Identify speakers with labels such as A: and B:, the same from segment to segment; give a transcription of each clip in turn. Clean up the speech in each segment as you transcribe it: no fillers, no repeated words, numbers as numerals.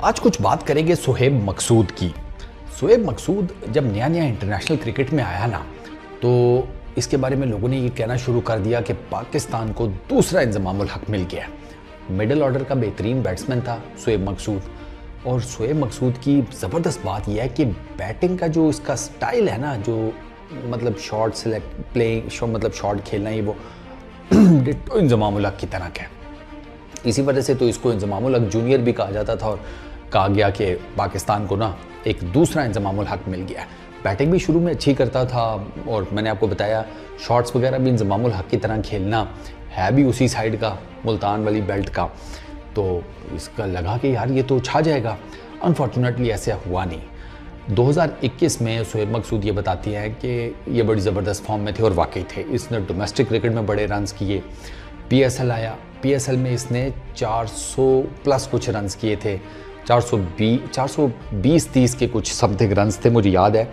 A: आज कुछ बात करेंगे सोहेब मकसूद की। सोहेब मकसूद जब नया नया इंटरनेशनल क्रिकेट में आया ना, तो इसके बारे में लोगों ने ये कहना शुरू कर दिया कि पाकिस्तान को दूसरा इंजमामुल हक मिल गया। मिडिल ऑर्डर का बेहतरीन बैट्समैन था सोहेब मकसूद। और सोहेब मकसूद की ज़बरदस्त बात यह है कि बैटिंग का जो इसका स्टाइल है ना, जो मतलब शॉट सेलेक्ट प्लेइंग मतलब शॉट खेलना ही वो डिट्टो इंजमामुल हक की तरह का है। इसी वजह से तो इसको इंजमामुल हक जूनियर भी कहा जाता था और कहा गया कि पाकिस्तान को ना एक दूसरा इंजमामुल हक मिल गया। बैटिंग भी शुरू में अच्छी करता था और मैंने आपको बताया शॉट्स वगैरह भी इंजमामुल हक की तरह खेलना, है भी उसी साइड का, मुल्तान वाली बेल्ट का। तो इसका लगा कि यार ये तो छा जाएगा। अनफॉर्चुनेटली ऐसा हुआ नहीं। 2021 में सोहेब मकसूद ये बताती हैं कि ये बड़ी ज़बरदस्त फॉर्म में थे और वाकई थे। इसने डोमेस्टिक क्रिकेट में बड़े रन्स किए। PSL आया, PSL में इसने 400 प्लस कुछ रन्स किए थे, 420-30 के कुछ समथिंग रन्स थे मुझे याद है।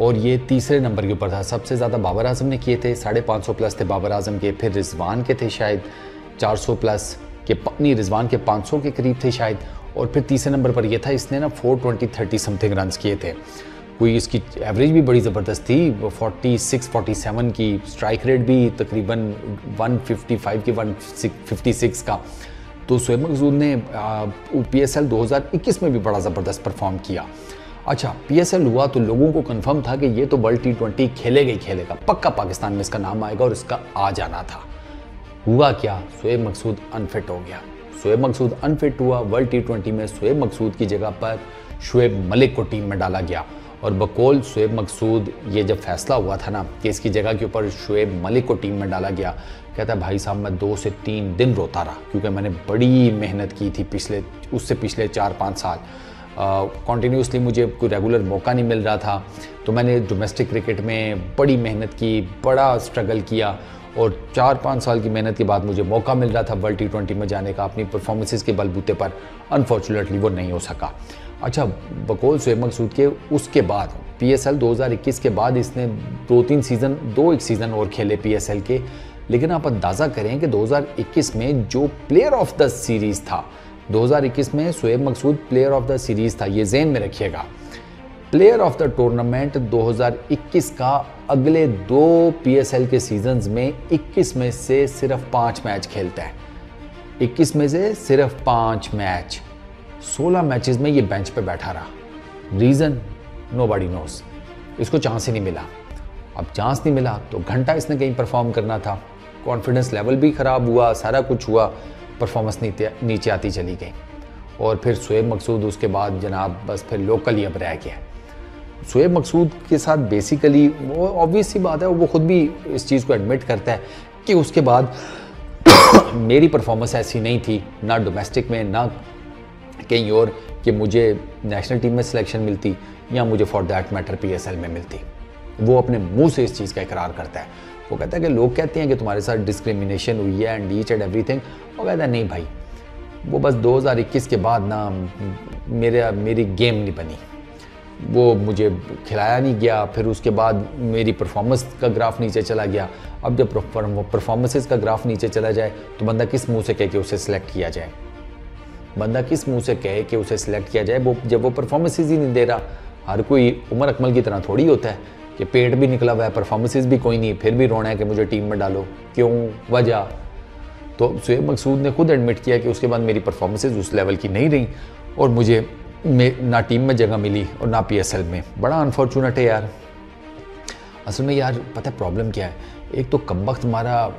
A: और ये तीसरे नंबर के ऊपर था। सबसे ज़्यादा बाबर आजम ने किए थे, 550 प्लस थे बाबर आजम के। फिर रिजवान के थे शायद 400 प्लस के, नहीं रिजवान के 500 के करीब थे शायद। और फिर तीसरे नंबर पर ये था, इसने ना 420-30 समथिंग रन्स किए थे। कोई इसकी एवरेज भी बड़ी ज़बरदस्त थी, 46-47 की। स्ट्राइक रेट भी तकरीबन 155 की 156 का। तो सोहेब मकसूद ने PSL 2021 में भी बड़ा ज़बरदस्त परफॉर्म किया। अच्छा, PSL हुआ तो लोगों को कंफर्म था कि ये तो वर्ल्ड T20 खेलेगा ही खेलेगा, पक्का पाकिस्तान में इसका नाम आएगा और इसका आ जाना था। हुआ क्या, सोहेब मकसूद अनफिट हो गया। सोहेब मकसूद अनफिट हुआ। वर्ल्ड T20 में सोहेब मकसूद की जगह पर शुएब मलिक को टीम में डाला गया। और बकौल सोहेब मकसूद ये जब फैसला हुआ था ना कि इसकी जगह के ऊपर शुएब मलिक को टीम में डाला गया, कहता है भाई साहब मैं 2 से 3 दिन रोता रहा, क्योंकि मैंने बड़ी मेहनत की थी पिछले 4-5 साल। कॉन्टीन्यूसली मुझे कोई रेगुलर मौका नहीं मिल रहा था। तो मैंने डोमेस्टिक क्रिकेट में बड़ी मेहनत की, बड़ा स्ट्रगल किया और 4-5 साल की मेहनत के बाद मुझे मौका मिल रहा था वर्ल्ड T20 में जाने का अपनी परफॉर्मेंसेस के बलबूते पर। अनफॉर्चुनेटली वो नहीं हो सका। अच्छा, बकौल सोहेब मकसूद के उसके बाद PSL 2021 के बाद इसने 2-1 सीज़न और खेले PSL के। लेकिन आप अंदाज़ा करें कि 2021 में जो प्लेयर ऑफ द सीरीज़ था, 2021 में सोहेब मकसूद प्लेयर ऑफ द सीरीज़ था, ये ज़हन में रखिएगा। प्लेयर ऑफ द टूर्नामेंट 2021 का अगले 2 PSL के सीजन्स में 21 में से सिर्फ 5 मैच खेलता है। 21 में से सिर्फ 5 मैच, 16 मैचेस में ये बेंच पे बैठा रहा। Reason nobody nose. इसको चांस ही नहीं मिला। अब चांस नहीं मिला तो घंटा इसने कहीं परफॉर्म करना था। कॉन्फिडेंस लेवल भी ख़राब हुआ, सारा कुछ हुआ, परफॉर्मेंस नीचे आती चली गई। और फिर सोहेब मकसूद उसके बाद जनाब बस फिर लोकल ही अब रह गया। सोहेब मकसूद के साथ बेसिकली वो ऑब्वियस सी बात है, वो खुद भी इस चीज़ को एडमिट करता है कि उसके बाद मेरी परफॉर्मेंस ऐसी नहीं थी, ना डोमेस्टिक में ना कहीं और, कि मुझे नेशनल टीम में सिलेक्शन मिलती या मुझे फॉर दैट मैटर PSL में मिलती। वो अपने मुंह से इस चीज़ का इकरार करता है। वो कहता है कि लोग कहते हैं कि तुम्हारे साथ डिस्क्रिमिनेशन हुई है एंड ईच एंड एवरीथिंग। वो कहता है नहीं भाई, वो बस 2021 के बाद ना मेरी गेम नहीं बनी, वो मुझे खिलाया नहीं गया। फिर उसके बाद मेरी परफॉर्मेंस का ग्राफ नीचे चला गया। अब जब परफॉर्मेंसेस का ग्राफ नीचे चला जाए तो बंदा किस मुंह से कहे कि उसे सिलेक्ट किया जाए? बंदा किस मुंह से कहे कि उसे सिलेक्ट किया जाए वो जब वो परफॉर्मेंसेस ही नहीं दे रहा? हर कोई उमर अकमल की तरह थोड़ी होता है कि पेट भी निकला हुआ है, परफॉर्मेंसेस भी कोई नहीं, फिर भी रोना है कि मुझे टीम में डालो। क्यों? वजह तो सोहेब मकसूद ने खुद एडमिट किया कि उसके बाद मेरी परफॉर्मेंसेस उस लेवल की नहीं रही और मुझे ना टीम में जगह मिली और ना PSL में। बड़ा अनफॉर्चुनेट है यार। असल में यार पता है प्रॉब्लम क्या है? एक तो कमबख्त हमारा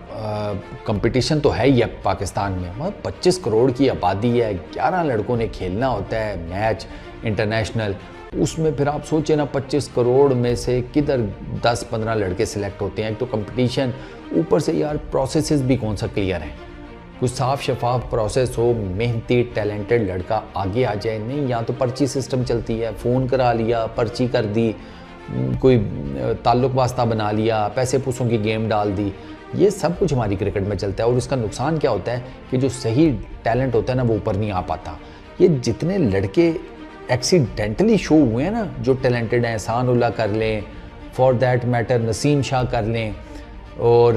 A: कंपटीशन तो है ही है पाकिस्तान में। मतलब 25 करोड़ की आबादी है, 11 लड़कों ने खेलना होता है मैच इंटरनेशनल। उसमें फिर आप सोचें ना, 25 करोड़ में से किधर 10-15 लड़के सिलेक्ट होते हैं। एक तो कंपटीशन, ऊपर से यार प्रोसेसेस भी कौन सा क्लियर है? कुछ साफ शफाफ प्रोसेस हो, मेहनती टैलेंटेड लड़का आगे आ जाए। नहीं, यहाँ तो पर्ची सिस्टम चलती है, फ़ोन करा लिया, पर्ची कर दी, कोई ताल्लुक वास्ता बना लिया, पैसे पूसों की गेम डाल दी। ये सब कुछ हमारी क्रिकेट में चलता है और इसका नुकसान क्या होता है कि जो सही टैलेंट होता है ना वो ऊपर नहीं आ पाता। ये जितने लड़के एक्सीडेंटली शो हुए हैं ना, जो टैलेंटेड हैं, एहसान उल्लाह कर लें, for that matter Naseem Shah कर लें, और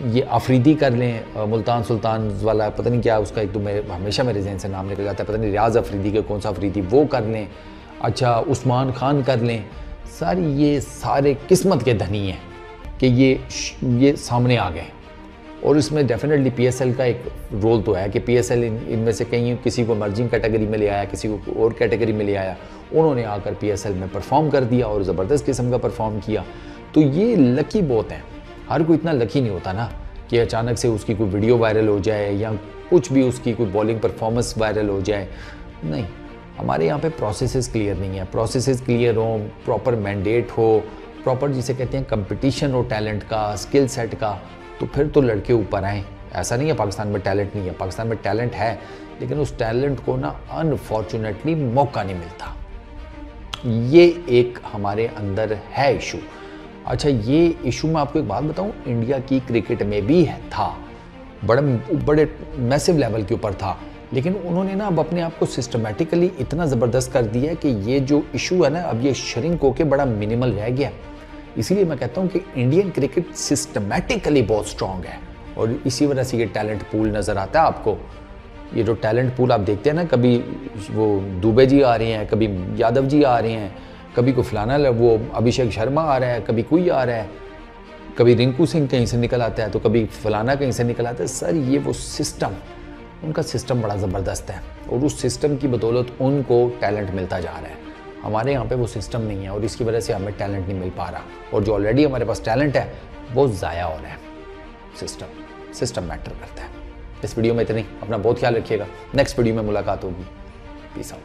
A: ये अफरीदी कर लें, मुल्तान सुल्तान वाला पता नहीं क्या उसका, एक तो मेरे हमेशा मेरे जहन से नाम निकल जाता है, पता नहीं रियाज अफरीदी के कौन सा अफरीदी, वो कर लें। अच्छा उस्मान खान कर लें। ये सारे किस्मत के धनी हैं कि ये सामने आ गए। और इसमें डेफिनेटली PSL का एक रोल तो है कि PSL इनमें से कहीं किसी को इमर्जिंग कैटेगरी में ले आया, किसी को और कैटेगरी में ले आया, उन्होंने आकर PSL में परफॉर्म कर दिया और ज़बरदस्त किस्म का परफॉर्म किया। तो ये लकी बहुत हैं। हर कोई इतना लकी नहीं होता ना कि अचानक से उसकी कोई वीडियो वायरल हो जाए या कुछ भी उसकी कोई बॉलिंग परफॉर्मेंस वायरल हो जाए। नहीं, हमारे यहाँ पे प्रोसेसेस क्लियर नहीं है। प्रोसेसेस क्लियर हो, प्रॉपर मैंडेट हो, प्रॉपर जिसे कहते हैं कंपटीशन हो टैलेंट का, स्किल सेट का, तो फिर तो लड़के ऊपर आएँ। ऐसा नहीं है पाकिस्तान में टैलेंट नहीं है, पाकिस्तान में टैलेंट है, लेकिन उस टैलेंट को ना अनफॉर्चुनेटली मौका नहीं मिलता। ये एक हमारे अंदर है इशू। अच्छा ये इशू मैं आपको एक बात बताऊं, इंडिया की क्रिकेट में भी था, बड़े मैसिव लेवल के ऊपर था, लेकिन उन्होंने ना अब अपने आप को सिस्टमेटिकली इतना ज़बरदस्त कर दिया है कि ये जो इशू है ना अब ये श्रिंक होके बड़ा मिनिमल रह गया। इसीलिए मैं कहता हूँ कि इंडियन क्रिकेट सिस्टमेटिकली बहुत स्ट्रॉन्ग है और इसी वजह से ये टैलेंट पूल नज़र आता है आपको। ये जो टैलेंट पूल आप देखते हैं ना, कभी वो दुबे जी आ रहे हैं, कभी यादव जी आ रहे हैं, कभी को फलाना वो अभिषेक शर्मा आ रहा है, कभी कोई आ रहा है, कभी रिंकू सिंह कहीं से निकल आता है, तो कभी फलाना कहीं से निकल आता है। सर ये वो सिस्टम, उनका सिस्टम बड़ा ज़बरदस्त है और उस सिस्टम की बदौलत उनको टैलेंट मिलता जा रहा है। हमारे यहाँ पे वो सिस्टम नहीं है और इसकी वजह से हमें टैलेंट नहीं मिल पा रहा, और जो ऑलरेडी हमारे पास टैलेंट है वो ज़ाया हो रहा है। सिस्टम मैटर करता है। इस वीडियो में इतनी, अपना बहुत ख्याल रखिएगा। नेक्स्ट वीडियो में मुलाकात होगी। Peace out.